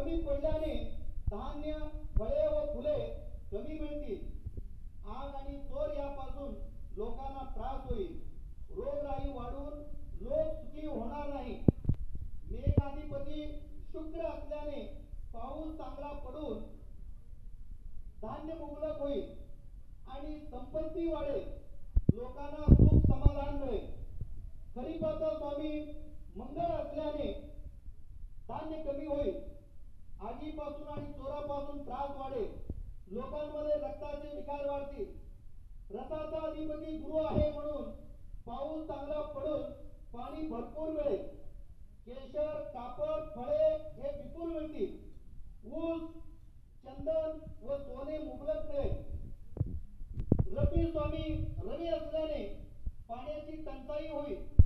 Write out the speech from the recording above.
कमी पडल्याने धान्य फळे व फुले कमी मिळतील. आग आणि चोर यापासून लोकांना त्रास होईल. रोगराई वाढून लोक सुखी होणार नाही. मेघाधिपती शुक्र असल्याने पाऊस चांगला पडून धान्य मुबलक होईल आणि संपत्ती वाढेल. लोकांना सुख समाधान मिळेल. खरीपाचा स्वामी मंगळ असल्याने धान्य कमी होईल. आगीपासून आणि चोरापासून त्रास वाढेल. लोकांमध्ये रक्ताचे विकार वाढतील. रथाचा अधिपती गुरु आहे म्हणून पाऊस चांगला पडून पाणी भरपूर मिळेल. केशर, कापड, फळे हे विपुल मिळतील. ऊस, चंदन व सोने मुबलक मिळेल. रवी स्वामी रवी असल्याने पाण्याची टंचाई होईल.